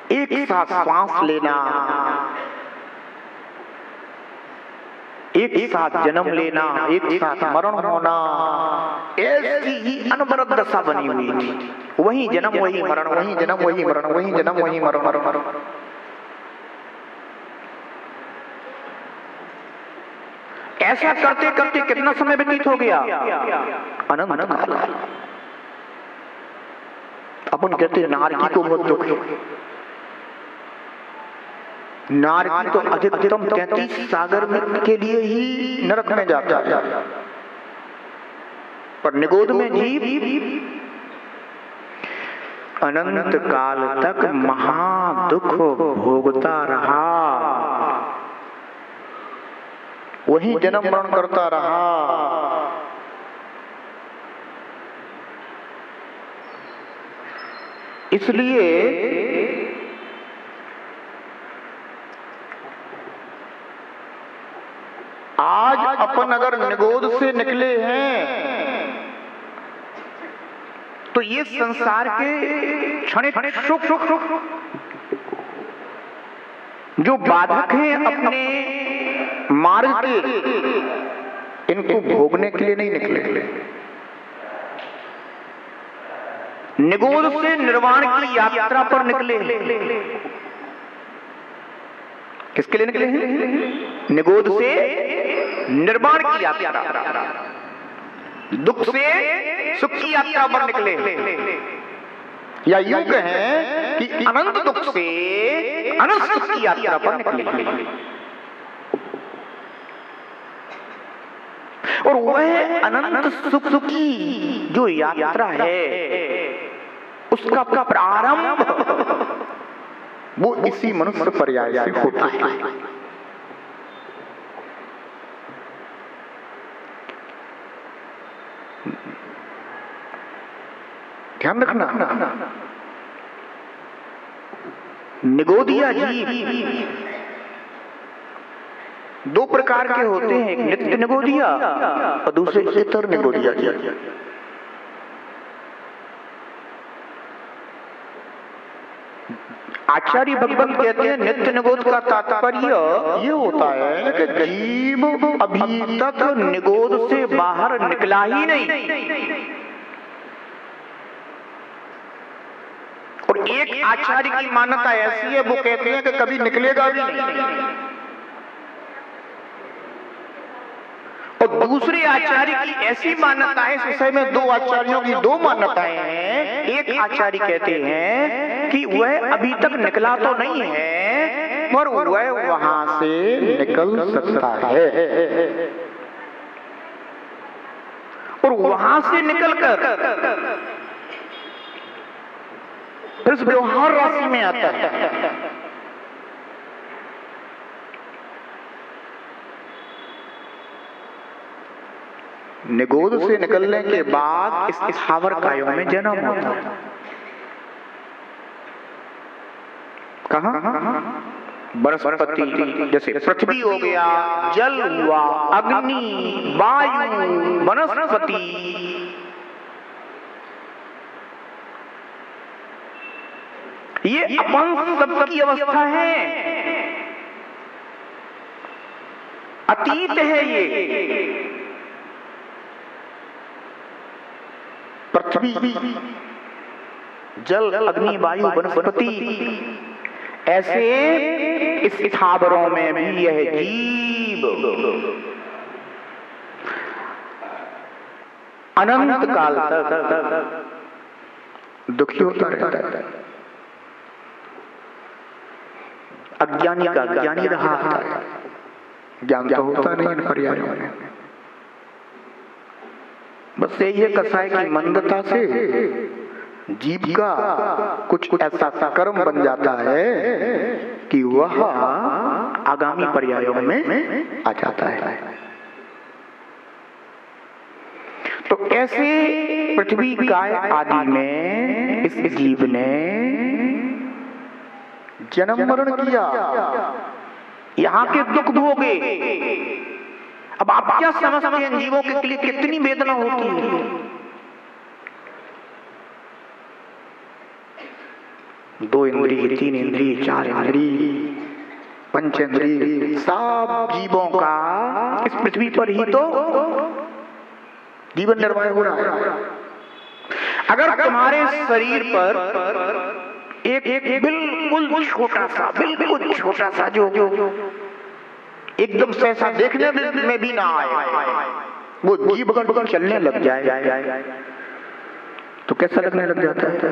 एक साथ श्वास लेना, एक साथ जन्म लेना, एक साथ मरण होना, ऐसी ही अनवरत दशा बनी हुई थी। वही जन्म वही मरण, वही जन्म वही मरण, वही जन्म वही मरण। ऐसा करते करते कितना समय व्यतीत हो गया? अनंत काल। अपन कहते नारकी को बहुत दुख है। नारकी तो अधिकतम 33 सागर में के लिए ही नरक में जाता है, पर निगोद में जीव अनंत काल तक महादुख भोगता रहा, वही जन्म मरण करता रहा। इसलिए आज अपन अगर निगोद से निकले हैं तो ये संसार के क्षणिक सुख जो बाधक हैं अपने मार्ग के, इनको भोगने के लिए नहीं निकले। निगोद से निर्वाण की यात्रा पर निकले। किसके लिए निकले हैं? निगोद से निर्वाण की यात्रा, दुख से सुख की यात्रा पर निकले, या यूं कहें कि अनंत दुख से अनंत सुख की यात्रा पर निकले। और वह अनंत सुख की जो यात्रा है उसका प्रारंभ वो इसी मनुष्य पर्याय से होता है। ध्यान रखना, निगोदिया जीव दो प्रकार के होते हैं, एक नित्य निगोदिया और दूसरे इतर निगोदिया जीव। आचार्य भगवत कहते हैं नित्य निगोद का तात्पर्य ये होता है कि जीव अभी तक निगोद से बाहर निकला ही नहीं। और एक आचार्य की मान्यता ऐसी है, वो कहते हैं कि कभी निकलेगा भी नहीं। और दूसरे आचार्य की ऐसी मान्यता है, इस विषय में दो आचार्यों की दो मान्यताएं हैं। एक आचार्य कहते हैं कि वह अभी तक निकला तो नहीं है, पर वह वहां से निकल सकता है, और वहां से निकलकर इस व्यवहार राशि में आता है। निगोद से निकलने के बाद इस स्थावर कायों में जन्म होता है। कहाँ? वनस्पति, जैसे पृथ्वी हो गया, जल हुआ, अग्नि, वायु, वनस्पति, ये अपन सबकी अवस्था है, अतीत है। ये पृथ्वी, जल, अग्नि, वायु, वनस्पति, ऐसे इस स्थावरों में भी यह जीव अनंत काल तक दुखी होता रहता है। अज्ञानी का ज्ञानी रहा है, ज्ञान तो होता नहीं इन पर्यायों में। बस यही है कसाय की मंदता से जीव का कुछ ऐसा कर्म बन जाता है कि वह आगामी पर्यायों में आ जाता है। तो ऐसे पृथ्वी काय आदि में इस जीव ने जन्म मरण किया, यहाँ के दुख भोगे। अब आप क्या समझते हैं जीवों के लिए कितनी वेदना होती है? 2 इंद्रिय, 3 इंद्रिय, 4 इंद्रिय, पंचेंद्रिय, सब जीवों का इस पृथ्वी पर ही तो जीवन निर्वाह हो रहा है। अगर तुम्हारे शरीर पर एक बिल्कुल छोटा सा जो एकदम से ऐसा देखने में भी ना आए, वो जीव अगर चलने लग जाए तो कैसा लगने लग जाता है?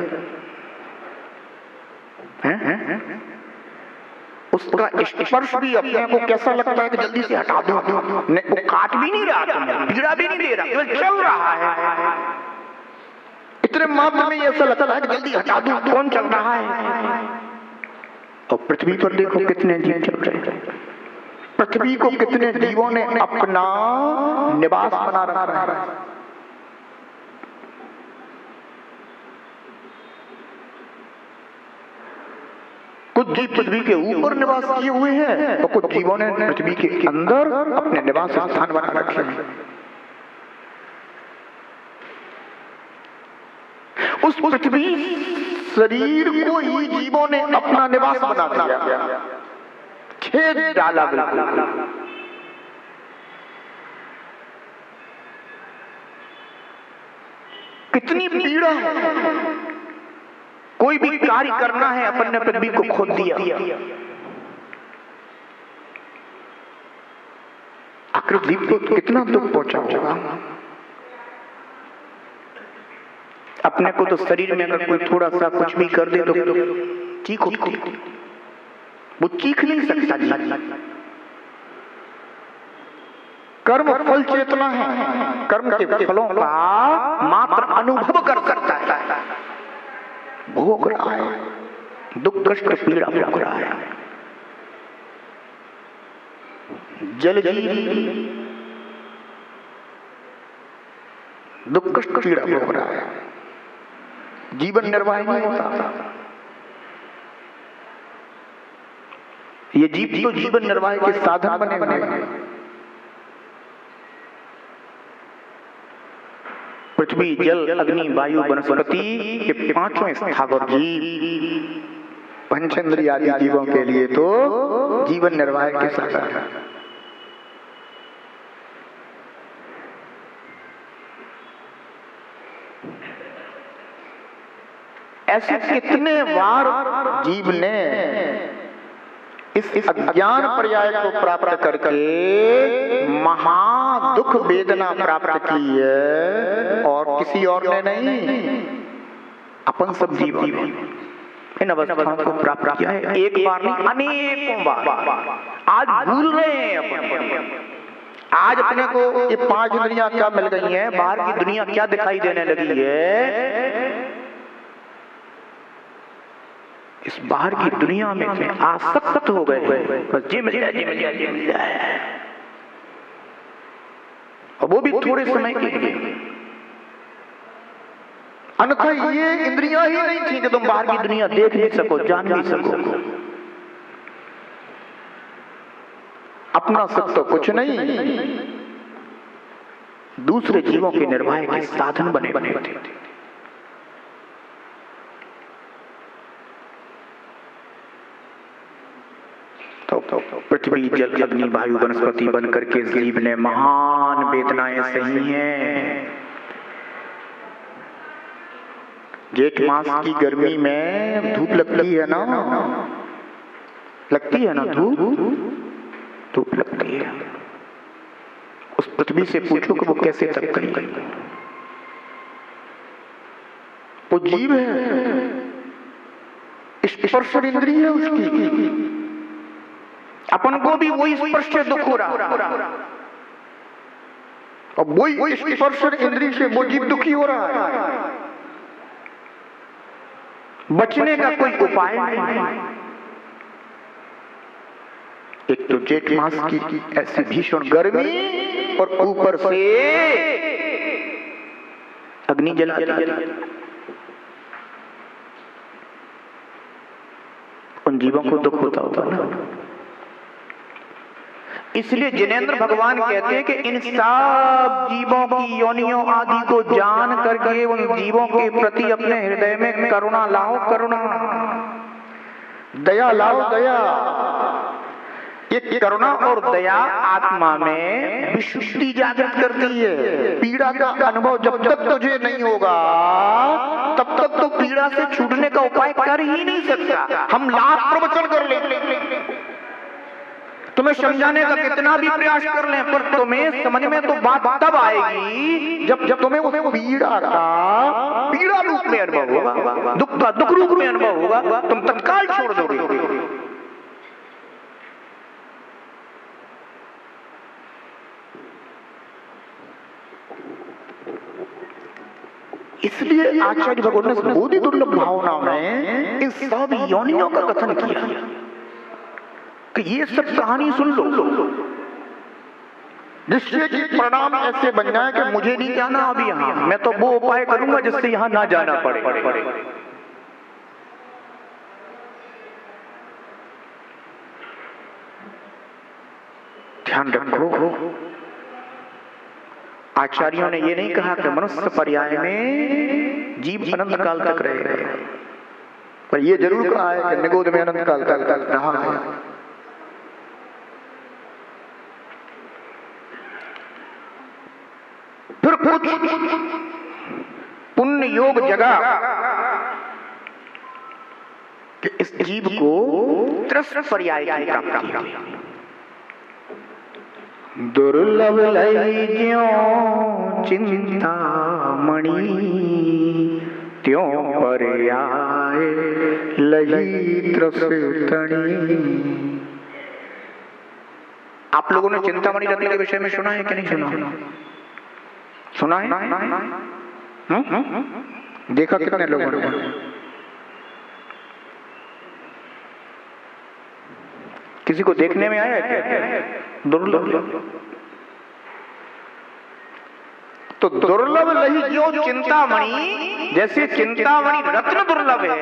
उसका स्पर्श भी अपने को कैसा लगता है कि जल्दी से हटा दो। वो काट भी नहीं रहा, तुम्हें पीड़ा भी नहीं दे रहा, केवल चल रहा है। इतने मात्र में ऐसा लगता है कि जल्दी हटा दो, कौन चल रहा है। और पृथ्वी पर देखो कितने जीव चल रहे हैं। पृथ्वी को कितने जीवों ने अपना निवास बना रखा है। कुछ जीव पृथ्वी के ऊपर निवास किए हुए हैं और कुछ जीवों ने पृथ्वी के अंदर अपने निवास स्थान बना रखे हैं। उस पृथ्वी शरीर को ही जीवों ने अपना निवास बना दिया, छेद डाला बिल्कुल। कितनी पीड़ा है। कोई भी कार्य करना है, अपन ने पृथ्वी को खोद दिया। आकृति को कितना दुख पहुंचा होगा। अपने को तो शरीर में अगर कोई थोड़ा सा कुछ भी कर दे तो चीख उठती, वो चीख नहीं सकता। कर्म फल चेतना है, कर्म के फलों का मात्र अनुभव कर सकता है। भोग रहा है, दुख कष्ट पीड़ा भोग रहा है। जल जीव दुख कष्ट पीड़ा भोग रहा है, जीवन निर्वाह नहीं होता। ये जीव तो जीवन निर्वाह के साधन बने हुए हैं। पृथ्वी, जल, अग्नि, वायु, वनस्पति के 5 स्थावर जीव, पंचेंद्रिय आदि जीवों के लिए तो जीवन निर्वाह के साधन है। ऐसे कितने बार जीव ने इस अज्ञान पर्याय को प्राप्त करके महा दुख वेदना प्राप्त की है, और किसी और ने नहीं, अपन सब जीव इन अवस्थाओं को प्राप्त किया है। एक बार नहीं, अनेकों बार। आज भूल रहे हैं अपन। आज अपने को ये 5 इंद्रियां क्या मिल गई हैं, बाहर की दुनिया क्या दिखाई देने लगी है। इस बाहर की दुनिया में आसक्त हो गए, बस जी मिल जाए, और वो भी थोड़े समय के लिए। अन्यथा ये इंद्रियां ही नहीं थी कि तुम बाहर की दुनिया देख भी सको, जान भी सको। अपना सब तो कुछ नहीं, दूसरे जीवों के निर्वाह के साधन बने थे। तो पृथ्वी, जल, अग्नि, वायु, वनस्पति बन करके जीव ने महान वेदनाएं सही हैं। जेठ मास की गर्मी में धूप लगती है ना, धूप लगती है। उस पृथ्वी से पूछो कि वो कैसे तप करेगी। वो जीव है, स्पर्श इंद्रिय है उसकी। अपन को भी वही स्पर्श से दुख हो रहा, और वही स्पर्श इंद्रिय से वो जीव दुखी हो रहा है। बचने का कोई उपाय नहीं। एक तो जेठ मास की ऐसी भीषण गर्मी, और ऊपर से अग्नि जलाती है। उन जीवों को दुख होता होगा ना। इसलिए जिनेंद्र भगवान कहते हैं कि इन सब जीवों की योनियों आदि को जान करके उन जीवों के प्रति अपने हृदय में करुणा लाओ, करुणा। दया लाओ, दया। ये करुणा और दया आत्मा में विशुद्धि जागृत करती है। पीड़ा का अनुभव जब तक तुझे नहीं होगा तब तक तो पीड़ा से छूटने का उपाय कर ही नहीं सकता। हम लाख प्रवचन कर लें, तुम्हें समझाने का कितना भी प्रयास कर लें, पर तुम्हें समझ में तो बात तब आएगी जब तुम्हें उस पीड़ा का पीड़ा रूप में अनुभव होगा, दुख का दुख रूप में अनुभव होगा, तुम तत्काल छोड़ दोगे। इसलिए आचार्य भगवान ने बोधि दुर्लभ भावना में इन सब योनियों का कथन किया कि ये सब कहानी सुन लो, जिससे कि परिणाम ऐसे बन जाए कि मुझे नहीं जाना अभी यहाँ, मैं तो वो उपाय करूंगा जिससे यहाँ ना जाना पड़े। ध्यान रखो, आचार्यों ने ये नहीं कहा कि मनुष्य पर्याय में जीव अनंत काल तक रहेगा, पर ये जरूर कहा है कि निगोद में अनंत काल तक रहा है। फिर कुछ पुण्य योग जगा कि इस जीव को त्रस्त पर्याय की प्राप्ति हुई। दुर्लभ लई ज्यों चिंतामणि त्यों पर्याय लई त्रस्तनि। आप लोगों ने चिंतामणि रत्न के विषय में सुना है कि नहीं सुना? सुना है? देखा कितने लोगों ने? किसी को देखने में आया क्या? दुर्लभ। तो दुर्लभ लही जो चिंतामणि, जैसे चिंतामणि रत्न दुर्लभ है,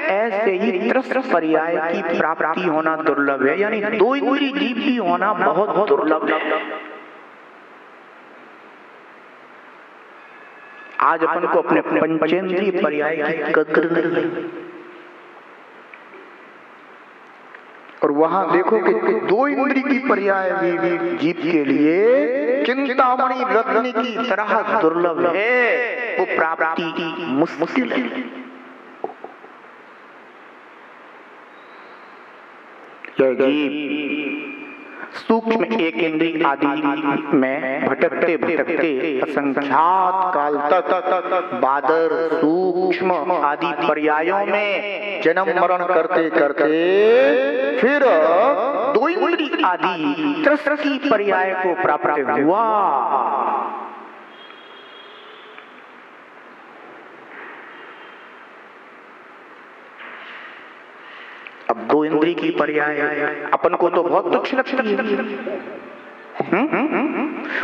ऐसे ही त्रस्त पर्याय की प्राप्ति होना दुर्लभ है, यानी दो इंद्रिय जीव भी होना बहुत दुर्लभ है। आज अपन को अपने पंचेंद्रिय पर्याय की कद्र नहीं, और वहां देखो कि दो इंद्रिय की पर्याय भी जीव के लिए चिंतामणि रत्न की तरह दुर्लभ है, वो प्राप्ति मुश्किल है। यह जीव सूक्ष्म एक इंद्रिय आदि में भटकते भटकते असंख्यात काल तक बादर सूक्ष्म आदि पर्यायों में जन्म मरण करते करते फिर दो इंद्रिय आदि त्रस्त की पर्याय को प्राप्त हुआ। अब दो इंद्रिय की पर्याय अपन को तो बहुत तुच्छ लगती है,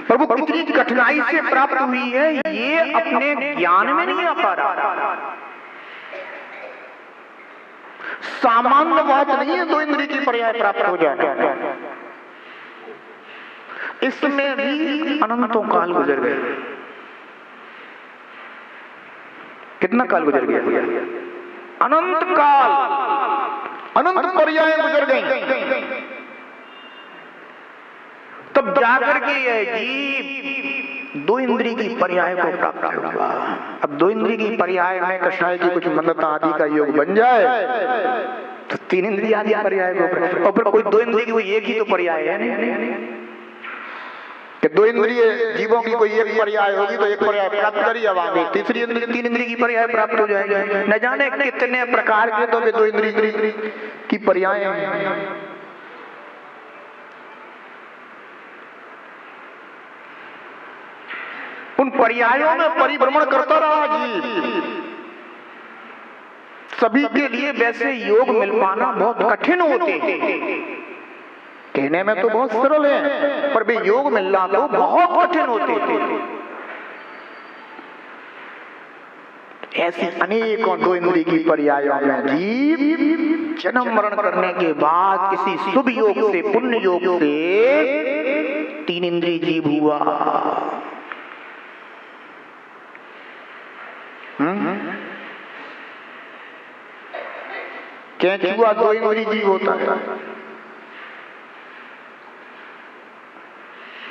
पर वो कितनी कठिनाई से प्राप्त हुई है ये अपने ज्ञान में नहीं आ पा रहा। सामान्य बात नहीं है दो इंद्रिय की पर्याय प्राप्त हो जाए, इसमें भी अनंतों काल गुजर गए। कितना काल गुजर गया? अनंत काल, अनंत पर्याय गुजर गई, तब जाकर के यह जीव दो इंद्रिय की पर्याय को प्राप्त होगा। अब दो इंद्रिय की पर्याय में कषाय की कुछ मंदता आदि का योग बन जाए तो तीन इंद्रिय आदि पर्याय को, और फिर कोई दो इंद्रिय की कोई एक ही तो पर्याय है नहीं कि दो इंद्रिय जीवों की कोई एक पर्याय होगी तो एक पर्याय प्राप्त करी, अब आगे तीसरी इंद्रिय तीन इंद्रिय की पर्याय प्राप्त हो जाएगा। न जाने कितने प्रकार के तो दो इंद्रिय की पर्याय हैं। उन पर्यायों में परिभ्रमण करता रहा जीव। सभी के लिए वैसे योग मिल पाना बहुत कठिन होते हैं, कहने में तो बहुत सरल है, पर वे योग मिलना तो बहुत कठिन होते थे। ऐसी अनेकों दो इंद्रिय की पर्यायों में जीव जन्म मरण करने के बाद किसी शुभ योग से, पुण्य योग से तीन इंद्रिय जीव हुआ। केंचुआ दो इंद्रिय जीव होता है।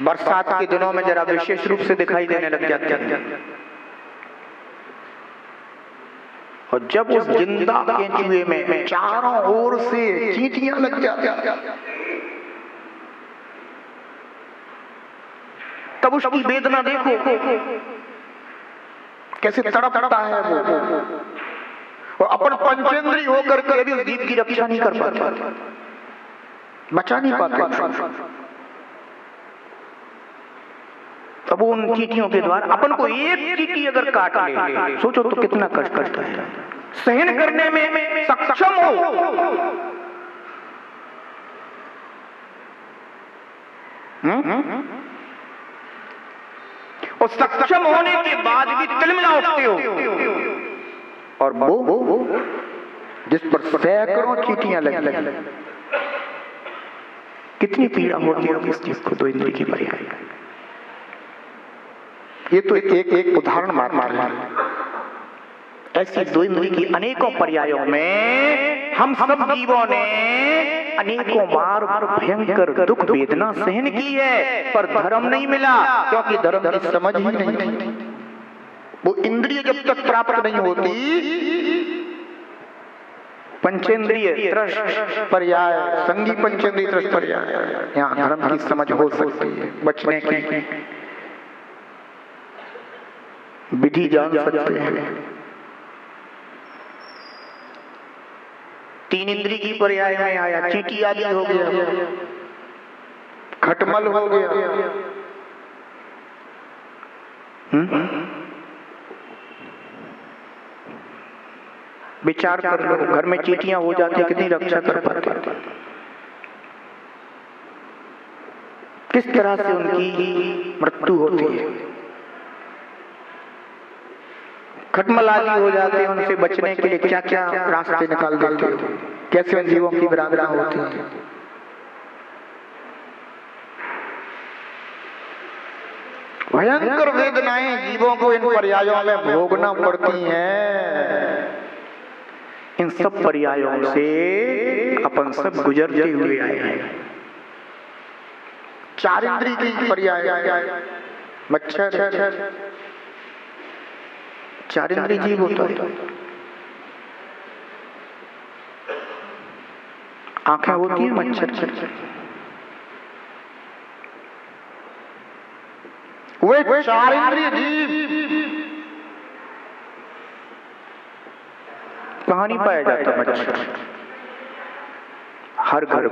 बरसात के दिनों में जरा विशेष रूप से दिखाई देने लग जाते हैं। और जब उस जिंदा केंचुए में चारों ओर से चींटियां लग जाती हैं, तब उसकी वेदना देखो कैसे तड़पता है वो। और अपन पंचेंद्री होकर के भी उस जीव की रक्षा नहीं कर पाता, बचा नहीं पाते। तब वो उन चींटियों के द्वारा अपन को एक चींटी अगर काट ले, सोचो तो कितना कष्ट करता है। सहन करने में सक्षम हो, और सक्षम होने के बाद भी तिलमिला उठते हो। और वो जिस पर सैकड़ों चींटियां लगी, कितनी पीड़ा होती है इस चीज को दो इंद्रिय की पर्याय। ये तो एक उदाहरण मात्र है। ऐसी दो इंद्रिय की अनेकों पर्यायों में हम सब जीवों ने अनेकों बार भयंकर दुख वेदना सहन की है, पर धर्म नहीं मिला, क्योंकि धर्म की समझ ही नहीं। वो इंद्रिय जब तक प्राप्त नहीं होती, पंचेंद्रिय त्रस्त पर्याय, संगी पंचेंद्रिय त्रस्त पर्याय, यहाँ धर्म की समझ हो सकती है, बचने की विधि जान सकते हैं। तीन इंद्रिय की पर्याय में आया, चींटी आदि हो गया, खटमल हो गया। विचार कर लो, घर में चींटियां हो जाती, कितनी रक्षा कर पाते, किस तरह से उनकी मृत्यु होती है। खटमल आदि हो जाते हैं, उनसे बचने के लिए क्या क्या रास्ते निकाल देते हो, कैसे उन जीवों की बराबरी होती है। भयंकर वेदनाएं जीवों को इन पर्यायों में भोगना पड़ती हैं। इन सब पर्यायों से अपन सब गुजरते हुए आए हैं। चार इंद्रिय की पर्याय, मच्छर चार इंद्रिय जीव होता है। आंखें होती है मच्छर, वे चार इंद्रिय जीव कहाँ नहीं पाया जाता मच्छर? हर घर